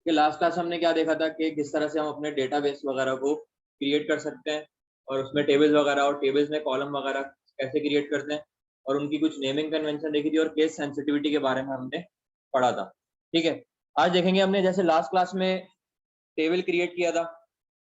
कि last class हमने क्या देखा था कि किस तरह से हम अपने डेटाबेस वगैरह को क्रिएट कर सकते हैं और उसमें टेबल्स वगैरह और टेबल्स में कॉलम वगैरह कैसे क्रिएट करते हैं और उनकी कुछ नेमिंग कन्वेंशन देखी थी और केस सेंसिटिविटी के बारे में हमने पढ़ा था। ठीक है, आज देखेंगे हमने जैसे लास्ट क्लास में टेबल क्रिएट किया था,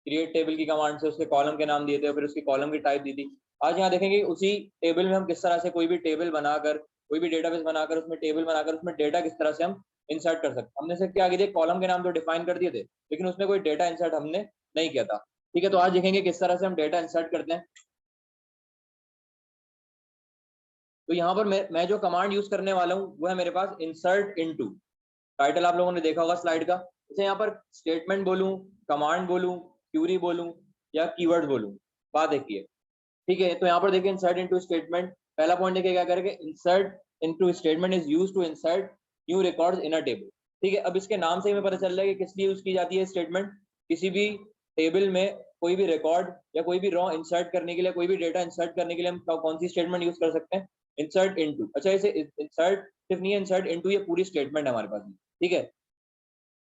क्रिएट टेबल की कमांड से उसके कॉलम के नाम दिए थे और फिर उसकी कॉलम की टाइप दी थी। आज यहाँ देखेंगे उसी टेबल में हम किस तरह से कोई भी टेबल बनाकर, कोई भी डेटाबेस बनाकर उसमें टेबल बनाकर उसमें डेटा किस तरह से हम इंसर्ट कर सकते हैं। हमने से क्या किया, कॉलम के नाम तो डिफाइन कर दिए थे लेकिन उसमें कोई डेटा इंसर्ट हमने नहीं किया था। ठीक है, तो आज देखेंगे किस तरह से हम डेटा इंसर्ट करते हैं। तो यहाँ पर मैं जो कमांड यूज करने वाला हूँ वो है मेरे पास इंसर्ट इनटू। टाइटल आप लोगों ने देखा होगा स्लाइड का। जैसे यहाँ पर स्टेटमेंट बोलूं, कमांड बोलूं, क्यूरी बोलूं या कीवर्ड बोलूं, बात एक ही है। ठीक है, तो यहाँ पर देखिए इंसर्ट इनटू स्टेटमेंट, पहला पॉइंट देखिए क्या करेंगे, insert into statement is used to insert new records in a table. ठीक है, अब इसके नाम से ही हमें पता चल रहा है कि किस लिए यूज की जाती है स्टेटमेंट। किसी भी टेबल में कोई भी रिकॉर्ड या कोई भी रॉ इंसर्ट करने के लिए, कोई भी डेटा इंसर्ट करने के लिए हम कौन सी स्टेटमेंट यूज कर सकते हैं, इंसर्ट इनटू। अच्छा, इसे इंसर्ट सिर्फ नहीं है, इंसर्ट इनटू ये पूरी स्टेटमेंट है हमारे पास। ठीक है,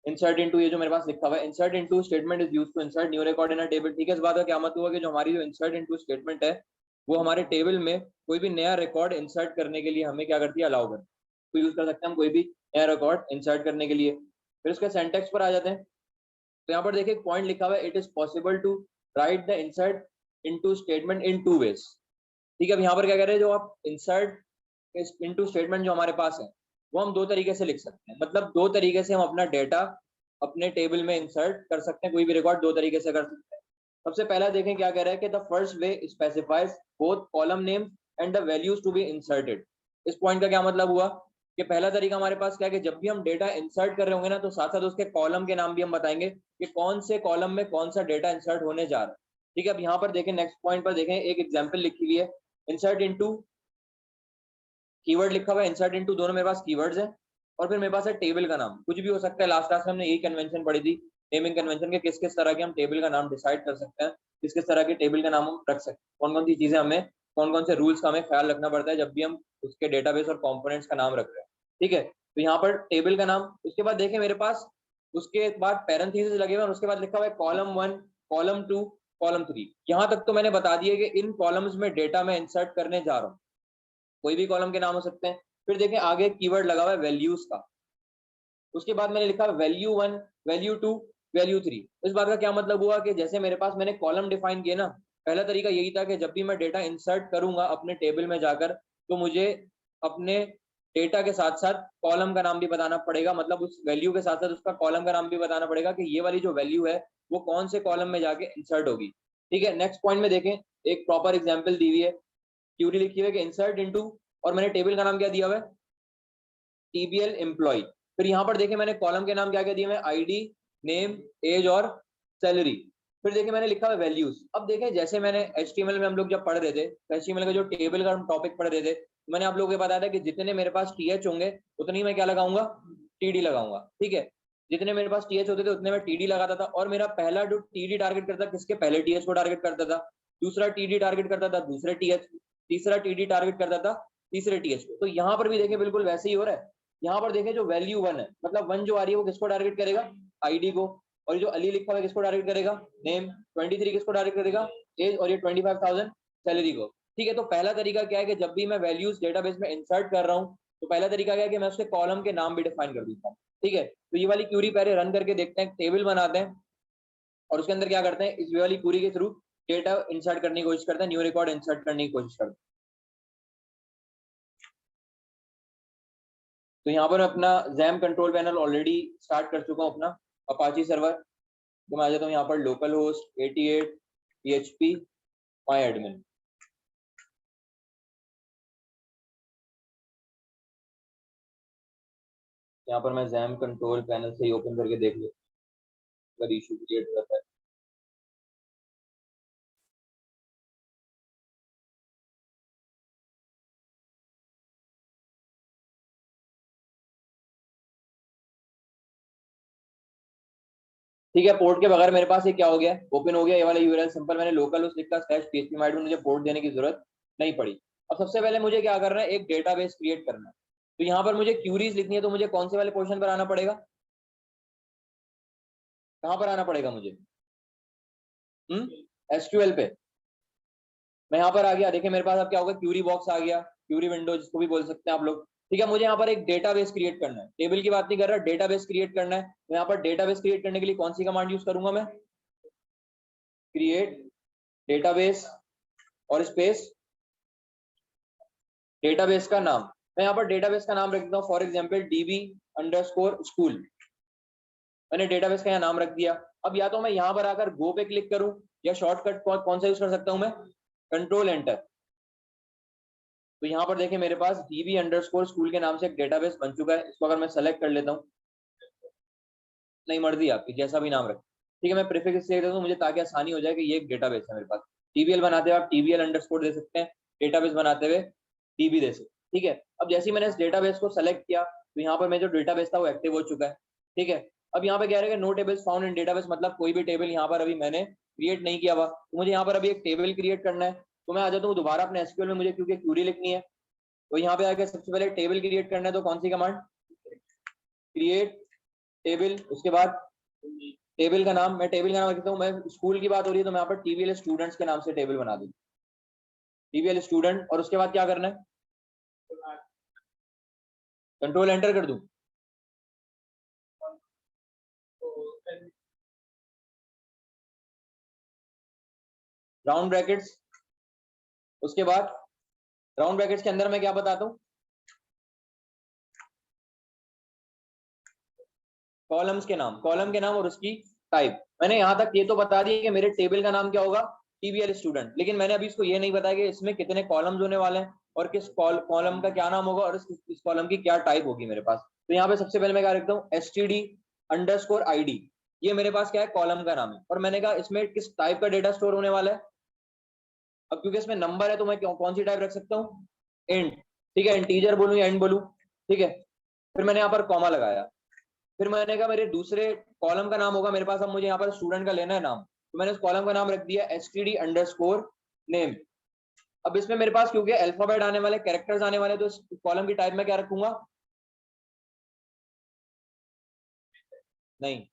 इंसर्ट इनटू ये जो मेरे पास लिखा हुआ है, insert into statement is used to insert new record in a table. ठीक है, इस बात का क्या मतलब हुआ कि जो हमारी जो इंसर्ट इनटू स्टेटमेंट है वो हमारे टेबल में कोई भी नया रिकॉर्ड इंसर्ट करने के लिए हमें क्या करती है, अलाउ करती है। तो यूज कर सकते हैं हम कोई भी नया रिकॉर्ड इंसर्ट करने के लिए। फिर उसके सिंटैक्स पर आ जाते हैं। तो यहाँ पर देखिए एक पॉइंट लिखा हुआ है, it is possible to write the insert into statement in two ways. ठीक है, अब यहाँ पर क्या कह रहे हैं, जो आप इंसर्ट इनटू स्टेटमेंट जो हमारे पास है वो हम दो तरीके से लिख सकते हैं। मतलब दो तरीके से हम अपना डेटा अपने टेबल में इंसर्ट कर सकते हैं, कोई भी रिकॉर्ड दो तरीके से कर सकते हैं। सबसे पहला देखें क्या कह रहा है कि the first way specifies both column names and the values to be inserted. इस पॉइंट का क्या मतलब हुआ कि पहला तरीका हमारे पास क्या है कि जब भी हम डेटा इंसर्ट कर रहे होंगे ना तो साथ साथ उसके कॉलम के नाम भी हम बताएंगे कि कौन से कॉलम में कौन सा डेटा इंसर्ट होने जा रहा है। ठीक है, अब यहाँ पर देखें नेक्स्ट पॉइंट पर देखें, एक एग्जाम्पल लिखी हुई है, इंसर्ट इनटू, कीवर्ड लिखा हुआ है, इंसर्ट इनटू, दोनों मेरे पास कीवर्ड्स हैं। और फिर मेरे पास है टेबल का नाम, कुछ भी हो सकता है। लास्ट क्लास में हमने यही कन्वेंशन पढ़ी थी, नेमिंग कन्वेंशन के, किस किस तरह के हम टेबल का नाम डिसाइड कर सकते हैं, किस किस तरह के टेबल का नाम हम रख सकते हैं, कौन कौन सी चीजें हमें, कौन कौन से रूल्स का हमें ख्याल रखना पड़ता है जब भी हम उसके डेटाबेस और कॉम्पोनेंट्स का नाम रख रहे हैं। ठीक है, तो यहाँ पर टेबल का नाम, उसके बाद देखें मेरे पास उसके बाद पैरेंथेसिस लगे हुए हैं और उसके बाद लिखा हुआ है कॉलम 1, कॉलम 2, कॉलम 3। यहाँ तक तो मैंने बता दिया कि इन कॉलम्स में डेटा मैं इंसर्ट करने जा रहा हूँ, कोई भी कॉलम के नाम हो सकते हैं। फिर देखें आगे कीवर्ड लगा हुआ है वैल्यूज का, उसके बाद मैंने लिखा वैल्यू 1, वैल्यू 2, वैल्यू 3। इस बात का क्या मतलब हुआ कि जैसे मेरे पास मैंने कॉलम डिफाइन किए ना, पहला तरीका यही था कि जब भी मैं डेटा इंसर्ट करूंगा अपने टेबल में जाकर तो मुझे अपने डेटा के साथ साथ कॉलम का नाम भी बताना पड़ेगा, मतलब उस वैल्यू के साथ साथ उसका कॉलम का नाम भी बताना पड़ेगा कि ये वाली जो वैल्यू है वो कौन से कॉलम में जाके इंसर्ट होगी। ठीक है, नेक्स्ट पॉइंट में देखें, एक प्रॉपर एग्जाम्पल दी हुई है, क्यूरी लिखी हुई है कि इंसर्ट इनटू, और मैंने टेबल का नाम क्या दिया हुआ है, टीबीएल एम्प्लॉय। फिर यहाँ पर देखिए मैंने कॉलम के नाम क्या क्या दिए हैं, आईडी, नेम, एज और सैलरी। फिर देखिए मैंने लिखा है वैल्यूज। अब देखें जैसे मैंने एचटीएमएल में हम लोग जब पढ़ रहे थे, एचटीएमएल का जो टेबल का हम टॉपिक पढ़ रहे थे, तो मैंने आप लोगों को बताया था कि जितने मेरे पास टीएच होंगे उतनी मैं क्या लगाऊंगा, टीडी लगाऊंगा। ठीक है, जितने मेरे पास टीएच होते थे उतने मैं टीडी लगाता था। और मेरा पहला जो टीडी टारगेट करता, किसके, पहले टीएच को टारगेट करता था, दूसरा टीडी टारगेट करता था दूसरे टीएच, तीसरा टीडी टारगेट करता था तीसरे टीएच को। तो यहाँ पर भी देखिए बिल्कुल वैसे ही हो रहा है। यहाँ पर देखें जो वैल्यू 1 है, मतलब 1 जो आ रही है वो किसको टारगेट करेगा, आईडी को। और जो अली लिखा हुआ है किसको टारगेट करेगा, नेम। 23 किसको टारगेट करेगा, एज। और ये 25,000 सैलरी को। ठीक है, तो पहला तरीका क्या है कि जब भी मैं वैल्यूज डेटाबेस में इंसर्ट कर रहा हूँ तो पहला तरीका क्या है कि मैं उसके कॉलम के नाम भी डिफाइन कर देता हूँ। ठीक है, तो ये वाली क्यूरी पहले रन करके देखते हैं, टेबल बनाते हैं और उसके अंदर क्या करते हैं, इस वाली क्यूरी के थ्रू डेटा इंसर्ट करने की कोशिश करते हैं, न्यू रिकॉर्ड इंसर्ट करने की कोशिश करते हैं। तो यहाँ पर अपना jam control panel already start कर चुका हूँ अपना अपाची सर्वर। तो मैं आ जाता हूँ यहाँ पर लोकल होस्ट 88 PHP माई एडमिन। यहाँ पर मैं जैम कंट्रोल पैनल से ही ओपन करके देख लेता हूँ अगर इशू क्रिएट रहता है। ठीक है, पोर्ट के बगैर मेरे पास ये क्या हो गया, ओपन हो गया ये वाला यूआरएल सिंपल। मैंने लोकल होस्ट लिखा /php माई एडमिन, मुझे पोर्ट देने की जरूरत नहीं पड़ी। अब सबसे पहले मुझे क्या करना है, एक डेटाबेस क्रिएट करना है। तो यहाँ पर मुझे क्यूरीज लिखनी है, तो मुझे कौन से वाले पोर्शन पर आना पड़ेगा, कहाँ पर आना पड़ेगा मुझे? एसक्यूएल पे मैं यहाँ पर आ गया। देखिए मेरे पास अब क्या होगा, क्यूरी बॉक्स आ गया, क्यूरी विंडो जिसको भी बोल सकते हैं आप लोग। ठीक है, मुझे यहाँ पर एक डेटाबेस क्रिएट करना है, टेबल की बात नहीं कर रहा, डेटाबेस क्रिएट करना है। तो यहाँ पर डेटाबेस क्रिएट करने के लिए कौन सी कमांड यूज करूंगा मैं? क्रिएट डेटाबेस और स्पेस डेटाबेस का नाम। मैं यहाँ पर डेटाबेस का नाम रख देता हूँ, फॉर एग्जाम्पल DB_स्कूल। मैंने डेटाबेस का यहाँ नाम रख दिया। अब या तो मैं यहाँ पर आकर गो पे क्लिक करूँ, या शॉर्टकट कौन सा यूज कर सकता हूँ मैं? Control enter. तो यहाँ पर देखिए मेरे पास DB_स्कूल के नाम से एक डेटाबेस बन चुका है। इसको अगर मैं सेलेक्ट कर लेता हूँ, नहीं मर्जी आपकी, जैसा भी नाम रख। ठीक है, मैं प्रीफिक्स दे देता हूँ मुझे, ताकि आसानी हो जाए कि ये एक डेटाबेस है मेरे पास। TBL बनाते हुए आप TBL_ दे सकते हैं, डेटाबेस बनाते हुए DB दे सकते हैं। ठीक है, अब जैसे ही मैंने इस डेटाबेस को सेलेक्ट किया, तो यहाँ पर मेरा जो डेटाबेस था वो एक्टिव हो चुका है। ठीक है, अब यहाँ पे कह रहे हैं no tables found in database, मतलब कोई भी टेबल यहाँ पर अभी मैंने क्रिएट नहीं किया हुआ। तो मुझे यहाँ पर अभी एक टेबल क्रिएट करना है। तो मैं आ जाता हूँ दोबारा अपने SQL में, मुझे क्योंकि क्यूरी लिखनी है। तो यहाँ पे आके सबसे पहले टेबल क्रिएट करना है, तो कौन सी कमांड? Create table. उसके बाद टेबल का नाम, मैं टेबल का नाम लिखता हूँ, मैं स्कूल की बात हो रही है तो मैं यहाँ पर TBL स्टूडेंट्स के नाम से टेबल बना दूँ, TBL स्टूडेंट। और उसके बाद क्या करना है? कंट्रोल एंटर कर दूं। राउंड ब्रैकेट्स, उसके बाद राउंड ब्रैकेट्स के अंदर मैं क्या बताता हूँ? कॉलम्स के नाम, कॉलम के नाम और उसकी टाइप। मैंने यहाँ तक ये तो बता दिया कि मेरे टेबल का नाम क्या होगा, TBL स्टूडेंट, लेकिन मैंने अभी इसको ये नहीं बताया कि इसमें कितने कॉलम्स होने वाले हैं और किस कॉलम का क्या नाम होगा और इस कॉलम की क्या टाइप होगी मेरे पास। तो यहाँ पे सबसे पहले मैं क्या रखता हूँ, STD_ID। ये मेरे पास क्या है, कॉलम का नाम है। और मैंने कहा इसमें किस टाइप का डेटा स्टोर होने वाला है। अब क्योंकि इसमें नंबर है तो मैं कौन सी टाइप रख सकता हूँ? इंट। ठीक है, इंटीजर बोलूँ या इंट बोलूँ? ठीक है, फिर मैंने यहाँ पर कॉमा लगाया। फिर मैंने कहा मेरे दूसरे कॉलम का नाम होगा मेरे पास, अब मुझे यहाँ पर स्टूडेंट का लेना है नाम, तो मैंने उस कॉलम का नाम रख दिया STD_name। अब इसमें मेरे पास क्योंकि अल्फाबेट आने वाले, कैरेक्टर्स आने वाले, तो इस कॉलम की टाइप में क्या रखूंगा? नहीं,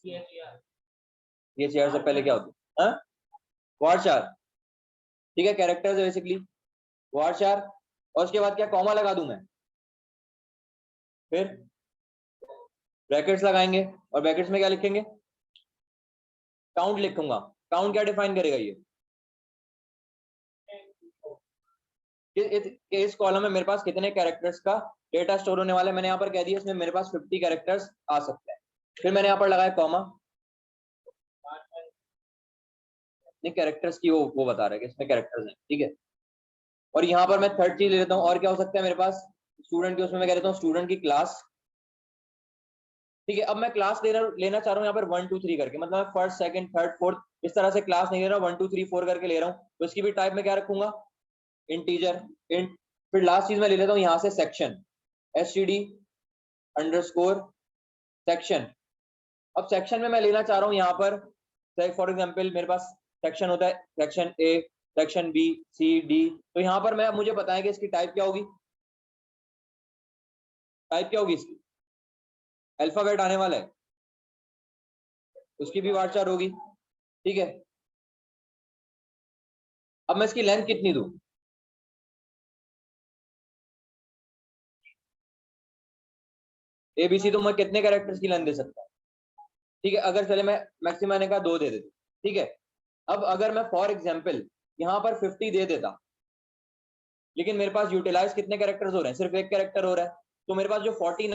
ये CR से पहले क्या होता है? वारचार। ठीक है, कैरेक्टर्स है बेसिकली वारचार। और उसके बाद क्या कॉमा लगा दूं मैं, फिर ब्रैकेट्स लगाएंगे और ब्रैकेट्स में क्या लिखेंगे? काउंट लिखूंगा। काउंट क्या डिफाइन करेगा ये? इस कॉलम में मेरे पास कितने कैरेक्टर्स का डेटा स्टोर होने वाला है। मैंने यहाँ पर कह दिया इसमें मेरे पास 50 कैरेक्टर्स आ सकते हैं। फिर मैंने यहाँ पर लगाया कॉमा, नहीं कैरेक्टर्स की वो बता रहा है कि इसमें कैरेक्टर्स हैं। ठीक है, और यहाँ पर मैं थर्ड चीज ले लेता हूँ, और क्या हो सकता है मेरे पास? स्टूडेंट की, उसमें मैं कह देता हूँ स्टूडेंट की क्लास। ठीक है, अब मैं क्लास लेना चाह रहा हूँ यहाँ पर 1 2 3 करके, मतलब मैं फर्स्ट सेकंड थर्ड फोर्थ इस तरह से क्लास नहीं ले रहा हूँ, 1 2 3 4 करके ले रहा हूँ। तो इसकी भी टाइप में क्या रखूंगा? Integer, int. फिर लास्ट चीज मैं ले लेता हूँ यहाँ से सेक्शन, STD_सेक्शन। अब सेक्शन में मैं लेना चाह रहा हूँ यहाँ पर, फॉर एग्जाम्पल मेरे पास सेक्शन होता है section A, section B, C, D। तो यहाँ पर मैं, मुझे बताएं कि इसकी टाइप क्या होगी? टाइप क्या होगी इसकी? अल्फाबेट आने वाला है, उसकी भी वारचार होगी। ठीक है, अब मैं इसकी लेंथ कितनी दूं? ABC तो मैं कितने कैरेक्टर्स की लेंथ दे सकता हूँ? ठीक है, अगर चले मैं मैक्सिमम मैंने कहा 2 दे देता। ठीक है, अब अगर मैं फॉर एग्जाम्पल यहाँ पर 50 दे देता, लेकिन मेरे पास यूटिलाइज कितने कैरेक्टर्स हो रहे हैं? सिर्फ एक कैरेक्टर हो रहा है। तो मेरे पास जो 49,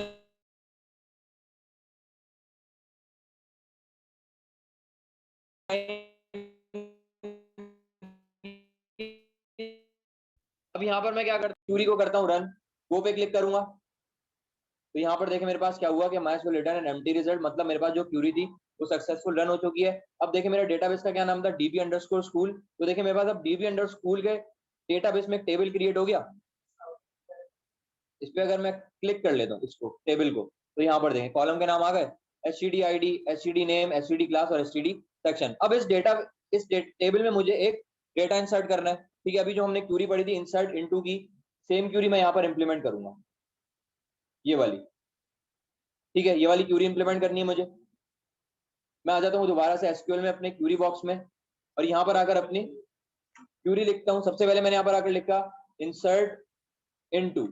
अब यहाँ पर मैं क्या करता हूँ, क्यूरी को करता हूँ रन, गो पे क्लिक करूंगा। तो यहाँ पर देखिए मेरे पास क्या हुआ कि MySQL return an empty result, मतलब मेरे पास जो क्यूरी थी वो सक्सेसफुल रन हो चुकी है। अब देखिए मेरे डेटाबेस का क्या नाम था, DB_स्कूल। तो देखिए मेरे पास अब DB_स्कूल के डेटाबेस में एक टेबल क्रिएट हो गया। इस पे अगर मैं क्लिक कर लेता हूँ इसको, टेबल को, तो यहाँ पर देखें कॉलम के नाम आ गए, STD_ID, STD_name, STD क्लास और STD सेक्शन। अब इस टेबल में मुझे एक डेटा इंसर्ट करना है। ठीक है, अभी जो हमने क्यूरी पढ़ी थी इंसर्ट इनटू की, सेम क्यूरी मैं यहाँ पर इंप्लीमेंट करूंगा, ये वाली। ठीक है, ये वाली क्यूरी इंप्लीमेंट करनी है मुझे। मैं आ जाता हूँ दोबारा से एसक्यूएल में अपने क्यूरी बॉक्स में, और यहाँ पर आकर अपनी क्यूरी लिखता हूँ। सबसे पहले मैंने यहाँ पर आकर लिखा इंसर्ट इनटू,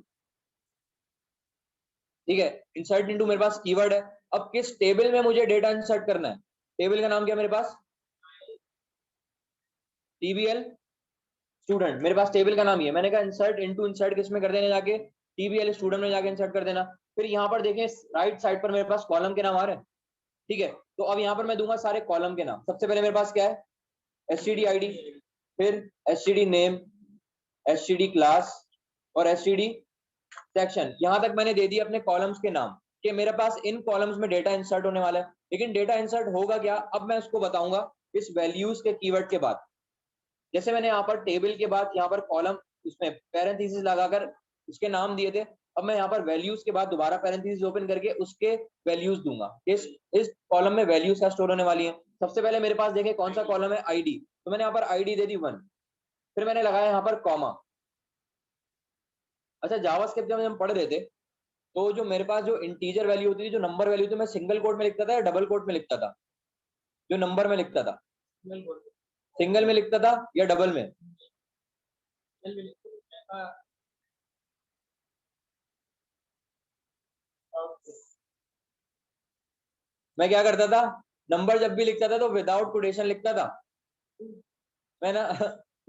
ठीक है। इंसर्ट इनटू मेरे पास कीवर्ड है। अब किस टेबल में मुझे डेटा इंसर्ट करना है, टेबल का नाम क्या है मेरे पास, टीबीएल स्टूडेंट, मेरे पास टेबल का नाम ही है। मैंने कहा इंसर्ट इनटू, इंसर्ट किस में कर देना, जाके टीबीएल स्टूडेंट में जाके इंसर्ट कर देना। फिर यहाँ पर देखें राइट साइड पर मेरे पास कॉलम के नाम आ रहे हैं, ठीक है। तो अब यहाँ पर मैं दूंगा सारे कॉलम के नाम। सबसे पहले मेरे पास क्या है, एसटीडी आईडी, फिर एसटीडी नेम, एसटीडी क्लास और एसटीडी सेक्शन। यहां तक मैंने दे दिया अपने कॉलम्स के नाम कि मेरे पास इन कॉलम्स में डेटा इंसर्ट होने वाला है। लेकिन डेटा इंसर्ट होगा क्या, अब मैं उसको बताऊंगा इस वैल्यूज के कीवर्ड के बाद। जैसे मैंने यहाँ पर टेबल के बाद यहाँ पर कॉलम उसमें पैरेंथेसिस लगाकर उसके नाम दिए थे, अब मैं यहाँ पर वैल्यूज के बाद दोबारा पैरेंथेसिस ओपन करके उसके वैल्यूज दूंगा। इस कॉलम में वैल्यूज का स्टोर होने वाली है। सबसे पहले मेरे पास देखें कौन सा कॉलम है, आईडी, तो मैंने यहाँ पर आईडी दे दी 1, फिर मैंने लगाया यहाँ पर कॉमा। अच्छा, जावास्क्रिप्ट जब हम पढ़ रहे थे तो जो मेरे पास जो इंटीजर वैल्यू होती थी, जो नंबर वैल्यू थी, मैं सिंगल कोट में लिखता था या डबल कोट में लिखता था, जो नंबर में लिखता था सिंगल में लिखता था या डबल में, मैं क्या करता था, नंबर जब भी लिखता था तो विदाउट कोटेशन लिखता था। मैंने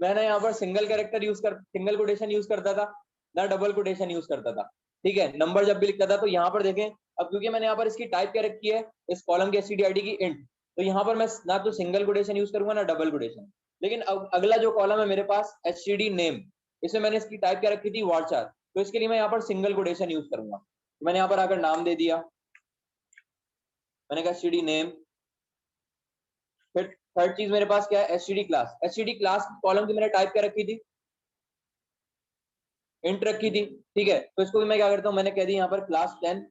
मैंने यहाँ पर सिंगल सिंगल कोटेशन यूज करता था, ना डबल कोटेशन यूज करता था, ठीक है। नंबर जब भी लिखता था तो यहाँ पर देखें, अब क्योंकि मैंने यहाँ पर इसकी टाइप क्या रखी है, इस कॉलम की एसटीडी की इंट, तो यहाँ पर मैं ना तो सिंगल कोटेशन यूज करूंगा ना डबल कोटेशन। लेकिन अब अगला जो कॉलम है मेरे पास एसटीडी नेम, इसमें मैंने इसकी टाइप क्या रखी थी, वार्चार, तो इसके लिए मैं यहाँ पर सिंगल कोटेशन यूज करूंगा। तो मैंने यहाँ पर आकर नाम दे दिया, मैंने कहा एसटीडी नेम। फिर थर्ड चीज मेरे पास क्या है, STD class. STD class column की मैंने टाइप क्या रखी थी, इंट रखी थी, ठीक है। तो इसको भी मैं क्या करता हूँ, मैंने कह दी यहाँ पर क्लास 10,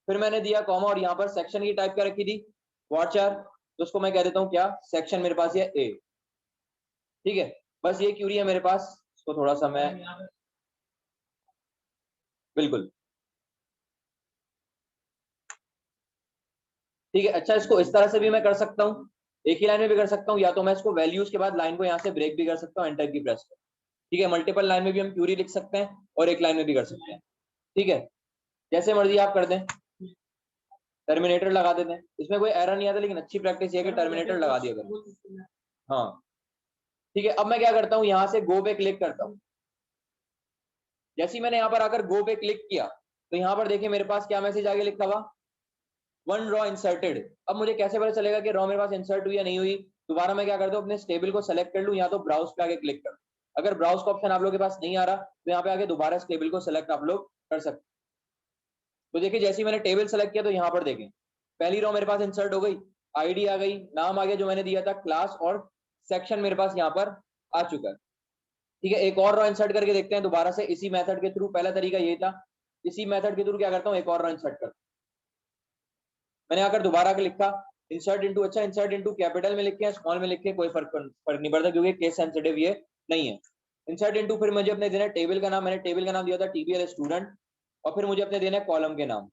फिर मैंने दिया कॉमा और यहाँ पर सेक्शन की टाइप क्या रखी थी, वार्चार, तो उसको मैं कह देता हूँ क्या, सेक्शन मेरे पास ये ए, ठीक है। बस ये क्यूरी है मेरे पास, इसको थोड़ा सा मैं, बिल्कुल ठीक है। अच्छा, इसको इस तरह से भी मैं कर सकता हूँ, एक ही लाइन में भी कर सकता हूँ, या तो मैं इसको वैल्यूज के बाद लाइन को यहाँ से ब्रेक भी कर सकता हूँ, एंटर की प्रेस कर, ठीक है। मल्टीपल लाइन में भी हम क्यूरी लिख सकते हैं और एक लाइन में भी कर सकते हैं, ठीक है। जैसे मर्जी आप कर दें। टर्मिनेटर लगा देते हैं, इसमें कोई एरर नहीं आता, लेकिन अच्छी प्रैक्टिस ये है कि टर्मिनेटर लगा दिया करें। हाँ, ठीक है। अब मैं क्या करता हूँ, यहाँ से गो पे क्लिक करता हूँ। जैसे ही मैंने यहाँ पर आकर गो पे क्लिक किया तो यहाँ पर देखिए मेरे पास क्या मैसेज आगे लिखा हुआ, 1 रॉ इंसर्टेड। अब मुझे कैसे पता चलेगा कि रॉ मेरे पास इंसर्ट हुई या नहीं हुई, दोबारा मैं क्या करता हूँ, अपने टेबल को सेलेक्ट कर लूँ, या तो ब्राउज पे आके क्लिक कर। अगर ब्राउज का ऑप्शन आप लोगों के पास नहीं आ रहा तो यहाँ पे आके दोबारा इस टेबल को सेलेक्ट आप लोग कर सकते। तो देखिए जैसे ही मैंने टेबल सेलेक्ट किया तो यहाँ पर देखें पहली रॉ मेरे पास इंसर्ट हो गई, आईडी आ गई, नाम आ गया जो मैंने दिया था, क्लास और सेक्शन मेरे पास यहाँ पर आ चुका है, ठीक है। एक और रॉ इंसर्ट करके देखते हैं दोबारा से इसी मेथड के थ्रू। पहला तरीका ये था, इसी मेथड के थ्रू क्या करता हूँ, एक और रॉ इंसर्ट करता हूँ। मैंने आकर दोबारा के लिखा इंसर्ट इनटू। अच्छा, इंसर्ट इनटू कैपिटल में लिखे स्मॉल में लिखे कोई फर्क नहीं पड़ता, क्योंकि केस सेंसिटिव ये नहीं है। इंसर्ट इनटू, फिर मुझे अपने देना टेबल का नाम, मैंने टेबल का नाम दिया था टीबीएल स्टूडेंट, और फिर मुझे अपने देना है कॉलम के नाम।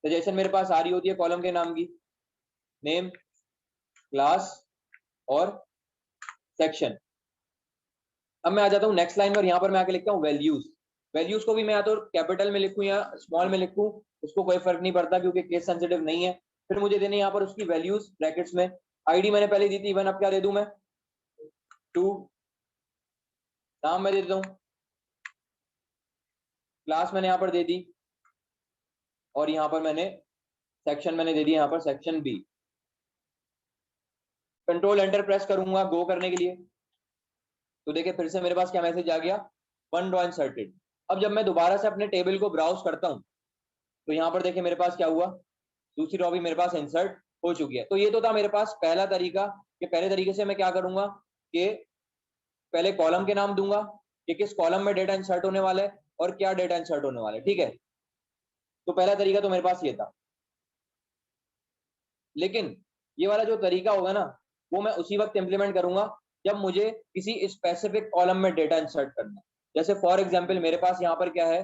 सजेशन मेरे पास आ रही होती है कॉलम के नाम की, नेम, क्लास और सेक्शन। अब मैं आ जाता हूँ नेक्स्ट लाइन पर, यहाँ पर मैं आके लिखता हूँ वैल्यूज। वैल्यूज को भी मैं या तो कैपिटल में लिखूँ या स्मॉल में लिखूँ, उसको कोई फर्क नहीं पड़ता क्योंकि केस सेंसिटिव नहीं है। फिर मुझे देने यहाँ पर उसकी वैल्यूज ब्रैकेट्स में। आईडी मैंने पहले दी थी 1, अब क्या दे दूं मैं, 2, नाम मैं दे देता हूँ, क्लास मैंने यहाँ पर दे दी, और यहाँ पर मैंने सेक्शन मैंने दे दिया यहाँ पर section B. Control enter press करूंगा गो करने के लिए, तो देखिए फिर से मेरे पास क्या मैसेज आ गया, 1 रॉ इंसर्टेड। अब जब मैं दोबारा से अपने टेबल को ब्राउज करता हूँ तो यहाँ पर देखिए मेरे पास क्या हुआ, दूसरी रॉ भी मेरे पास इंसर्ट हो चुकी है। तो ये तो था मेरे पास पहला तरीका, कि पहले तरीके से मैं क्या करूंगा कि पहले कॉलम के नाम दूंगा कि किस कॉलम में डेटा इंसर्ट होने वाला है और क्या डेटा इंसर्ट होने वाला है, ठीक है। तो पहला तरीका तो मेरे पास ये था, लेकिन ये वाला जो तरीका होगा ना वो मैं उसी वक्त इंप्लीमेंट करूंगा जब मुझे किसी स्पेसिफिक कॉलम में डेटा इंसर्ट करना है। जैसे फॉर एग्जांपल मेरे पास यहाँ पर क्या है,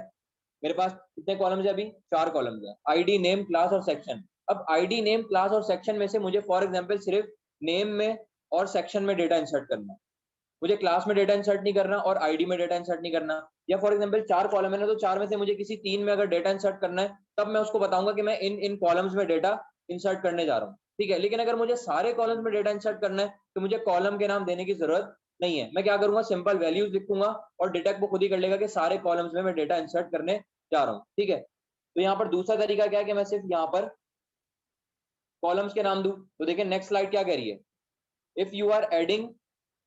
मेरे पास कितने कॉलम्स है, अभी 4 कॉलम्स है, आईडी, नेम, क्लास और सेक्शन। अब आईडी, नेम, क्लास और सेक्शन में से मुझे फॉर एग्जांपल सिर्फ नेम में और सेक्शन में डेटा इंसर्ट करना है, मुझे क्लास में डेटा इंसर्ट नहीं करना और आईडी में डेटा इंसर्ट नहीं करना। या फॉर एग्जांपल 4 कॉलम है ना, तो 4 में से मुझे किसी 3 में अगर डेटा इंसर्ट करना है तब मैं उसको बताऊंगा कि मैं इन कॉलम्स में डेटा इंसर्ट करने जा रहा हूँ, ठीक है। लेकिन अगर मुझे सारे कॉलम्स में डेटा इंसर्ट करना है तो मुझे कॉलम के नाम देने की जरूरत नहीं है। मैं क्या करूंगा, सिंपल वैल्यूज लिखूंगा और डिटेक्ट वो खुद ही कर लेगा कि सारे कॉलम्स में मैं डेटा इंसर्ट करने जा रहा हूँ, ठीक है। तो यहाँ पर दूसरा तरीका क्या है कि मैं सिर्फ यहाँ पर कॉलम्स के नाम दूं। तो देखिए नेक्स्ट स्लाइड क्या कह रही है, if you are adding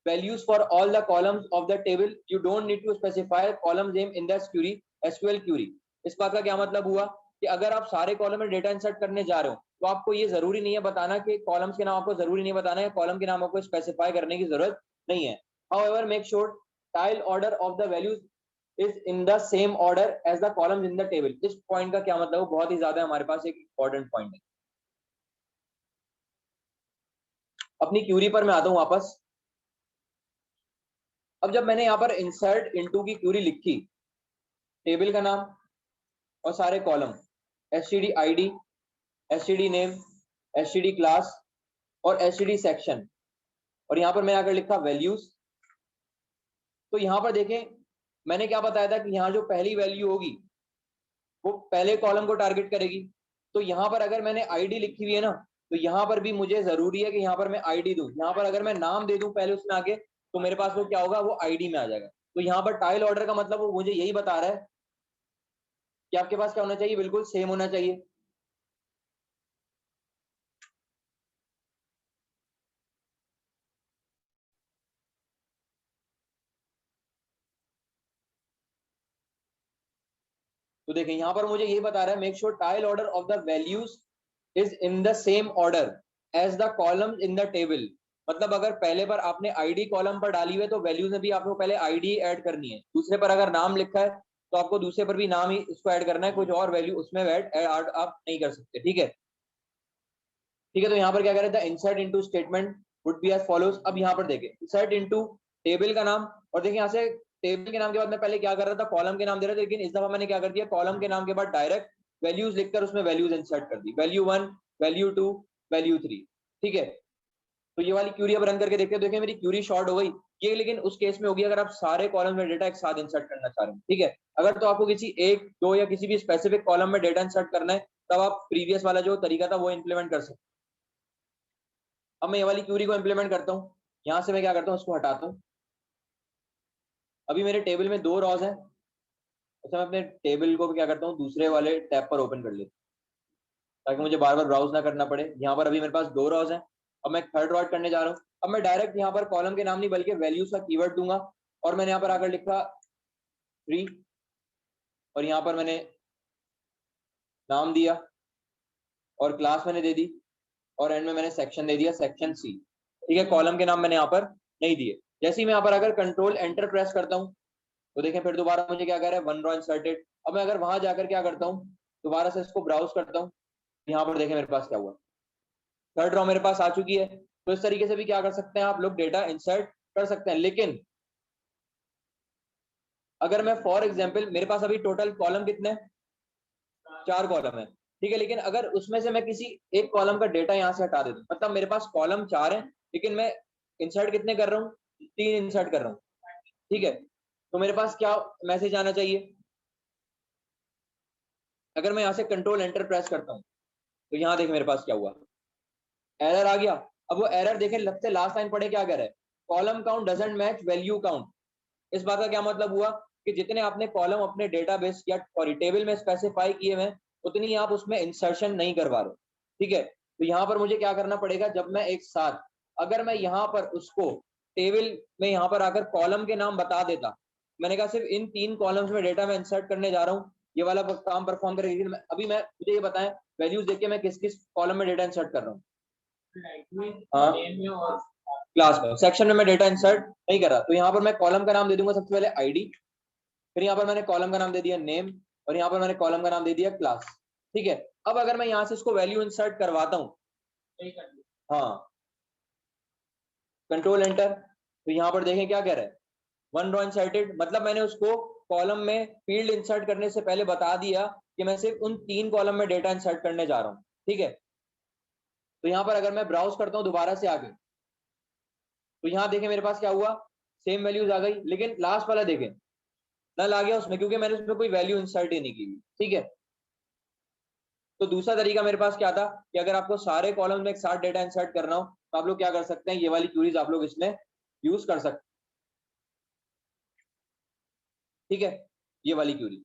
values for all the columns of the table you don't need to specify column name in the query SQL query। इस बात का क्या मतलब हुआ कि अगर आप सारे कॉलम में डेटा इंसर्ट करने जा रहे हो तो आपको ये जरूरी नहीं है बताना कि कॉलम्स के नाम आपको जरूरी नहीं बताना है, कॉलम के नाम आपको स्पेसिफाई करने की जरूरत नहीं है। however make sure tile order of the values is in the same order as the columns in the table। इस पॉइंट का क्या मतलब है, बहुत ही ज्यादा हमारे पास एक इंपॉर्टेंट पॉइंट है। अपनी क्यूरी पर मैं आता हूं वापस। अब जब मैंने यहाँ पर इंसर्ट इनटू की क्यूरी लिखी, टेबल का नाम और सारे column, STD ID, STD name, STD class और एसटीडी सेक्शन, और यहाँ पर मैंने आकर लिखा वैल्यूज। तो यहाँ पर देखें मैंने क्या बताया था कि यहाँ जो पहली वैल्यू होगी वो पहले कॉलम को टारगेट करेगी। तो यहाँ पर अगर मैंने आईडी लिखी हुई है ना, तो यहाँ पर भी मुझे जरूरी है कि यहाँ पर मैं आईडी दूं। यहाँ पर अगर मैं नाम दे दूं पहले उसमें आगे तो मेरे पास वो क्या होगा, वो आईडी में आ जाएगा। तो यहाँ पर टाइल ऑर्डर का मतलब वो मुझे यही बता रहा है कि आपके पास क्या होना चाहिए, बिल्कुल सेम होना चाहिए। तो देखें यहाँ पर मुझे ये बता रहा है, make sure the order of the values is in the same order as the column in the table. मतलब अगर पहले पर आपने आईडी कॉलम पर डाली हुई है तो वैल्यूज में भी आपको पहले आईडी ऐड करनी है। दूसरे पर अगर नाम लिखा है तो आपको दूसरे पर भी नाम ही इसको ऐड करना है, कुछ और वैल्यू उसमें ऐड आप नहीं कर सकते, ठीक है। ठीक है, तो यहाँ पर क्या कह रहे थे, insert into statement would be as follows. अब यहाँ पर देखें इंसर्ट इनटू टेबल का नाम, और देखिए यहाँ से टेबल के नाम के बाद मैं पहले क्या कर रहा था, कॉलम के नाम दे रहा था, लेकिन इस दफा मैंने क्या कर दिया, कॉलम के नाम के बाद डायरेक्ट वैल्यूज लिखकर उसमें वैल्यूज इंसर्ट कर दी, वैल्यू 1, वैल्यू 2, वैल्यू 3, ठीक है। तो ये वाली क्यूरी अब रन करके देखते हैं। देखिए मेरी क्यूरी शॉर्ट हो गई ये, लेकिन उस केस में होगी अगर आप सारे कॉलम में डेटा एक साथ इंसर्ट करना चाह रहे हैं, ठीक है। अगर तो आपको किसी एक, दो या किसी भी स्पेसिफिक कॉलम में डेटा इंसर्ट करना है तब आप प्रीवियस वाला जो तरीका था वो इंप्लीमेंट कर सकते हैं। अब मैं ये वाली क्यूरी को इंप्लीमेंट करता हूँ। यहाँ से मैं क्या करता हूँ, उसको हटाता हूँ। अभी मेरे टेबल में 2 रॉज हैं, अच्छा मैं अपने टेबल को क्या करता हूँ, दूसरे वाले टैब पर ओपन कर लेता हूँ ताकि मुझे बार बार ब्राउज ना करना पड़े। यहाँ पर अभी मेरे पास 2 रॉज हैं। अब मैं थर्ड रॉ करने जा रहा हूँ। अब मैं डायरेक्ट यहाँ पर कॉलम के नाम नहीं बल्कि वैल्यूज का कीवर्ड दूंगा, और मैंने यहाँ पर आकर लिखा 3, और यहाँ पर मैंने नाम दिया और क्लास मैंने दे दी, और एंड में मैंने सेक्शन दे दिया, सेक्शन सी, ठीक है। कॉलम के नाम मैंने यहाँ पर नहीं दिए। जैसे ही मैं यहाँ पर अगर कंट्रोल एंटर प्रेस करता हूँ तो देखें फिर दोबारा मुझे क्या कह रहा है, 1 रॉ इंसर्टेड। अब मैं अगर वहां जाकर क्या करता हूँ, दोबारा से इसको ब्राउज करता हूँ, यहाँ पर देखें मेरे पास क्या हुआ, थर्ड रॉ मेरे पास आ चुकी है। तो इस तरीके से भी क्या कर सकते हैं आप लोग, डेटा इंसर्ट कर सकते हैं। लेकिन अगर मैं फॉर एग्जांपल, मेरे पास अभी टोटल कॉलम कितने, 4 कॉलम है, ठीक है। लेकिन अगर उसमें से मैं किसी एक कॉलम का डेटा यहाँ से हटा देता हूँ, मतलब मेरे पास कॉलम 4 है लेकिन मैं इंसर्ट कितने कर रहा हूँ, 3 इंसर्ट कर रहा हूँ, ठीक है। तो मेरे पास क्या मैसेज आना चाहिए, अगर मैं यहाँ से कंट्रोल एंटर प्रेस करता हूँ तो यहाँ देखें मेरे पास क्या हुआ, एरर आ गया। अब वो एरर देखें, लगते लास्ट लाइन पढ़े क्या कह रहा है, column count doesn't match value count. इस बात का क्या मतलब हुआ कि जितने आपने कॉलम अपने डेटाबेस या सॉरी टेबल में स्पेसिफाई किए हुए उतनी आप उसमें इंसर्शन नहीं करवा रहे, ठीक है। तो यहाँ पर मुझे क्या करना पड़ेगा, जब मैं एक साथ, अगर मैं यहाँ पर उसको टेबल में यहाँ पर आकर कॉलम के नाम बता देता, मैंने कहा सिर्फ इन 3 कॉलम्स में डेटा मैं इंसर्ट करने जा रहा हूँ, ये वाला काम परफॉर्म करेगी। अभी मैं मुझे ये बताएं वैल्यूज देख के मैं किस किस कॉलम में डेटा इंसर्ट कर रहा हूँ, हाँ क्लास में, सेक्शन में मैं डेटा इंसर्ट नहीं कर रहा। तो यहाँ पर मैं कॉलम का नाम दे दूंगा सबसे पहले आईडी, फिर यहाँ पर मैंने कॉलम का नाम दे दिया नेम, और यहाँ पर मैंने कॉलम का नाम दे दिया क्लास, ठीक है। अब अगर मैं यहाँ से इसको वैल्यू इंसर्ट करवाता हूँ, हाँ कंट्रोल एंटर, तो यहाँ पर देखें क्या कह रहा है, 1 रॉ इंसर्टेड। मतलब मैंने उसको कॉलम में फील्ड इंसर्ट करने से पहले बता दिया कि मैं सिर्फ उन 3 कॉलम में डेटा इंसर्ट करने जा रहा हूँ, ठीक है। तो यहाँ पर अगर मैं ब्राउज करता हूँ दोबारा से आगे, तो यहाँ देखें मेरे पास क्या हुआ, सेम वैल्यूज आ गई, लेकिन लास्ट वाला देखें नल आ गया उसमें, क्योंकि मैंने उसमें कोई वैल्यू इंसर्ट ही नहीं की। ठीक है, तो दूसरा तरीका मेरे पास क्या था कि अगर आपको सारे कॉलम में एक साथ डेटा इंसर्ट करना हो तो आप लोग क्या कर सकते हैं, ये वाली क्यूरीज आप लोग इसमें यूज कर सकते हैं। ठीक है, ये वाली क्यूरी।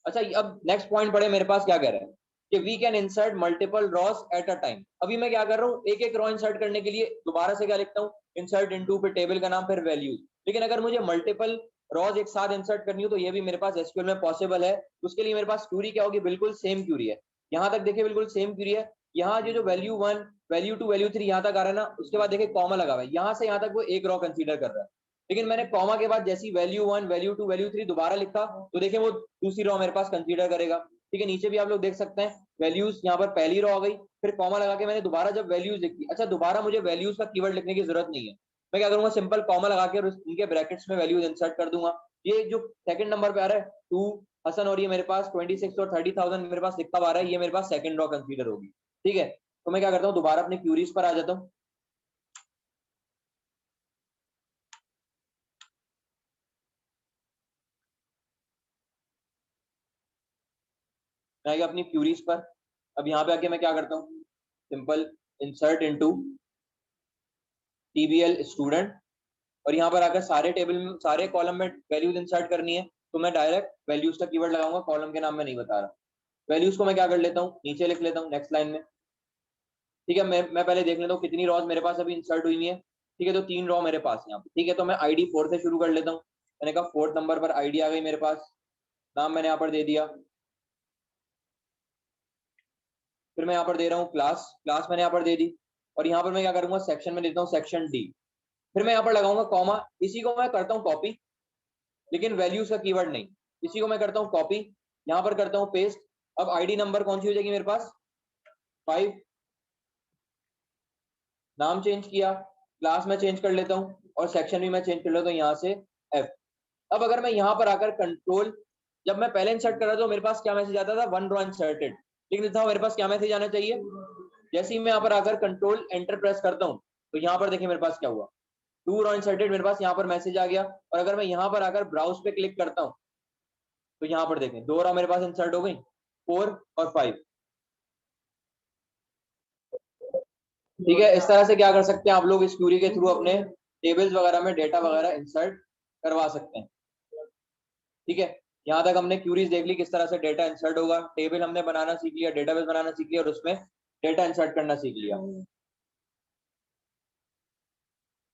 अच्छा, अब नेक्स्ट पॉइंट पढ़े, मेरे पास क्या कह रहा है कि we can insert multiple rows at a time. अभी मैं क्या कर रहा हूँ, एक एक रॉ इंसर्ट करने के लिए दोबारा से क्या लिखता हूँ, इंसर्ट इनटू, फिर टेबल का नाम, फिर वैल्यूज। लेकिन अगर मुझे मल्टीपल रॉज एक साथ इंसर्ट करनी हो तो ये भी मेरे पास एसक्यूएल में पॉसिबल है। उसके लिए मेरे पास क्यूरी क्या होगी, बिल्कुल सेम क्यूरी है। यहाँ तक देखिए बिल्कुल सेम क्यूरी है। यहाँ जो वैल्यू 1, वैल्यू 2, वैल्यू 3 यहाँ तक आ रहा है ना, उसके बाद देखिए कॉमा लगा हुआ है, यहाँ से यहाँ तक वो एक रॉ कंसीडर कर रहा है। लेकिन मैंने कॉमा के बाद जैसी वैल्यू 1, वैल्यू 2, वैल्यू 3 दोबारा लिखा तो देखिए वो दूसरी रॉ मेरे पास कंसीडर करेगा। ठीक है, नीचे भी आप लोग देख सकते हैं वैल्यूज, यहाँ पर पहली रॉ आ गई, फिर कॉमा लगा के मैंने दोबारा जब वैल्यूज लिखी, अच्छा दोबारा मुझे वैल्यूज का कीवर्ड लिखने की जरूरत नहीं है। मैं क्या करूंगा, सिंपल कॉमा लगा के और उनके ब्रैकेट्स में वैल्यूज इंसर्ट कर दूंगा। ये जो सेकंड नंबर पे आ रहा है 2 हसन, और ये मेरे पास 26 और 30,000 मेरे पास लिखा आ रहा है, ये मेरे पास सेकंड रॉ कंसीडर होगी। ठीक है, तो मैं क्या करता हूँ, दोबारा अपने क्यूरीज पर आ जाता हूँ। मैं अपनी क्यूरीज पर, अब यहाँ पे आके मैं क्या करता हूँ, सिंपल इंसर्ट इनटू टीबीएल स्टूडेंट, और यहाँ पर आकर सारे टेबल में, सारे कॉलम में वैल्यूज इंसर्ट करनी है, तो मैं डायरेक्ट वैल्यूज का कीवर्ड लगाऊंगा, कॉलम के नाम में नहीं बता रहा। वैल्यूज को मैं क्या कर लेता हूँ, नीचे लिख लेता हूँ नेक्स्ट लाइन में। ठीक है, मैं पहले देख लेता हूँ कितनी रॉज मेरे पास अभी इंसर्ट हुई है। ठीक है, तो 3 रॉ मेरे पास यहाँ पे। ठीक है, तो मैं आईडी 4 से शुरू कर लेता हूँ। मैंने कहा 4th नंबर पर आईडी आ गई मेरे पास, नाम मैंने यहाँ पर दे दिया, फिर मैं यहाँ पर दे रहा हूँ क्लास, क्लास मैंने यहाँ पर दे दी, और यहाँ पर मैं क्या करूंगा, सेक्शन में देता हूँ सेक्शन डी। फिर मैं यहाँ पर लगाऊंगा कॉमा, इसी को मैं करता हूँ कॉपी, लेकिन वैल्यूज का कीवर्ड नहीं, इसी को मैं करता हूँ कॉपी, यहाँ पर करता हूँ पेस्ट। अब आईडी नंबर कौन सी हो जाएगी मेरे पास, 5, नाम चेंज किया, क्लास में चेंज कर लेता हूँ, और सेक्शन भी मैं चेंज कर लेता हूँ यहाँ से एफ। अब अगर मैं यहाँ पर आकर कंट्रोल, जब मैं पहले इंसर्ट कर रहा था तो मेरे पास क्या मैसेज आता था, 1 रॉ इंसर्टेड, लेकिन था मेरे पास क्या मैसेज आना चाहिए, जैसे ही मैं यहाँ पर आकर कंट्रोल एंटर प्रेस करता हूँ तो यहाँ पर देखिए मेरे पास क्या हुआ, 2 रॉ इंसर्टेड, मेरे पास यहाँ पर मैसेज आ गया। और अगर मैं यहाँ पर आकर ब्राउज पे क्लिक करता हूँ तो यहाँ पर देखें 2 रॉ मेरे पास इंसर्ट हो गई, 4 और 5। ठीक है, इस तरह से क्या कर सकते हैं आप लोग, इस क्यूरी के थ्रू अपने टेबल्स वगैरह में डेटा वगैरह इंसर्ट करवा सकते हैं। ठीक है, यहाँ तक हमने क्यूरीज देख ली, किस तरह से डेटा इंसर्ट होगा, टेबल हमने बनाना सीख लिया, डेटाबेस बनाना सीख लिया, और उसमें डेटा इंसर्ट करना सीख लिया।